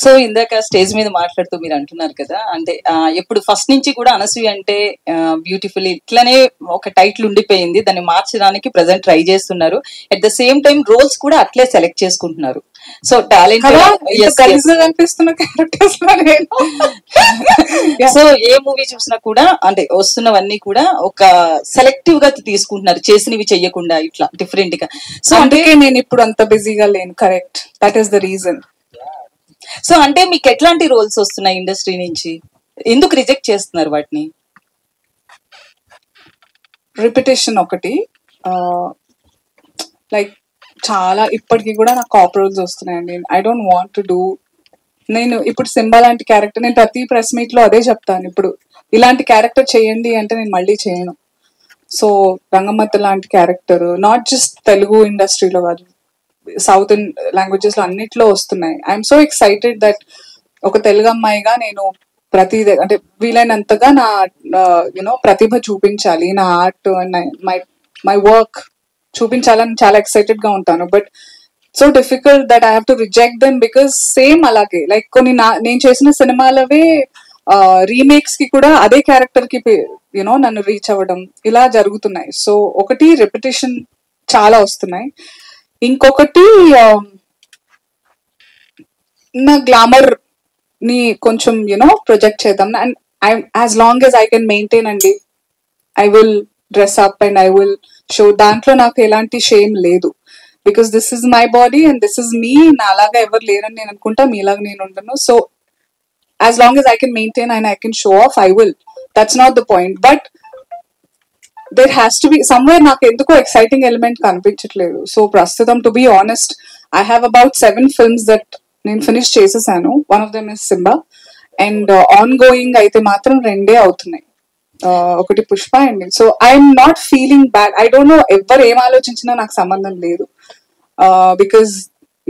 So ఇందాక stage మీద మాట్లాడుతూ మీరు అంటున్నారు కదా, అంటే ఎప్పుడు ఫస్ట్ నుంచి కూడా అనసూయ అంటే బ్యూటిఫుల్ ఇట్లనే ఒక టైటిల్ ఉండిపోయింది, దాన్ని మార్చడానికి ప్రెసెంట్ ట్రై చేస్తున్నారు. At the same time roles కూడా అట్లే సెలెక్ట్ చేసుకుంటున్నారు. సో టాలెంట్ అనిపిస్తున్న క్యారెక్టర్స్ సో ఏ మూవీ చూసినా కూడా అంటే వస్తున్నవన్నీ కూడా ఒక సెలెక్టివ్ గా తీసుకుంటున్నారు, చేసినవి చెయ్యకుండా ఇట్లా డిఫరెంట్ గా. సో అందుకే నేను ఇప్పుడు అంత బిజీగా లేను. Correct, that is the reason. So అంటే మీకు ఎట్లాంటి రోల్స్ వస్తున్నాయి ఇండస్ట్రీ నుంచి, ఎందుకు రిజెక్ట్ చేస్తున్నారు వాటిని? రిపిటేషన్ ఒకటి, లైక్ చాలా ఇప్పటికి కూడా నాకు కాప్ రోల్స్ వస్తున్నాయండి. I don't want to do. నేను ఇప్పుడు సింబా లాంటి క్యారెక్టర్, నేను ప్రతి ప్రెస్ మీట్ లో అదే చెప్తాను, ఇప్పుడు ఇలాంటి క్యారెక్టర్ చేయండి అంటే నేను మళ్ళీ చేయను. సో రంగమ్మత్త లాంటి క్యారెక్టర్ నాట్ జస్ట్ తెలుగు ఇండస్ట్రీలో కాదు, సౌత్ లాంగ్వేజెస్ లో అన్నిట్లో వస్తున్నాయి. ఐఎమ్ సో ఎక్సైటెడ్ దట్ ఒక తెలుగు అమ్మాయిగా నేను ప్రతి అంటే వీలైనంతగా నా యూనో ప్రతిభ చూపించాలి, నా ఆర్ట్ అండ్ మై వర్క్ చూపించాలని చాలా ఎక్సైటెడ్ గా ఉంటాను. But so difficult that I have to reject them because same అలాగే లైక్ కొన్ని నేను చేసిన సినిమాలవే రీమేక్స్ కి కూడా అదే క్యారెక్టర్ కి యూనో నన్ను రీచ్ అవ్వడం ఇలా జరుగుతున్నాయి. సో ఒకటి రెపిటేషన్ చాలా వస్తున్నాయి, ఇంకొకటి నా గ్లామర్ ని కొంచెం యూనో ప్రొజెక్ట్ చేద్దాం. And as long as I can maintain అండి, I will dress up and I will show. దాంట్లో నాకు ఎలాంటి షేమ్ లేదు, because this is my body and this is me. నాలాగా ఎవరు లేరని నేను అనుకుంటా, మీలాగా నేను ఉండను. So as long as I can maintain and I can show off, I will. That's not the point. But there has to be somewhere నాకు ఎందుకో ఎక్సైటింగ్ ఎలిమెంట్ కనిపించట్లేదు. సో ప్రస్తుతం to be honest I have about 7 films that నేను finish చేసేసాను. One of them is Simba, and on going అయితే మాత్రం 2 అవుతున్నాయి, ఒకటి Pushpa and. So I'm not feeling bad. I don't know ఎవరు ఏం ఆలోచించినా నాకు సంబంధం లేదు, బికాస్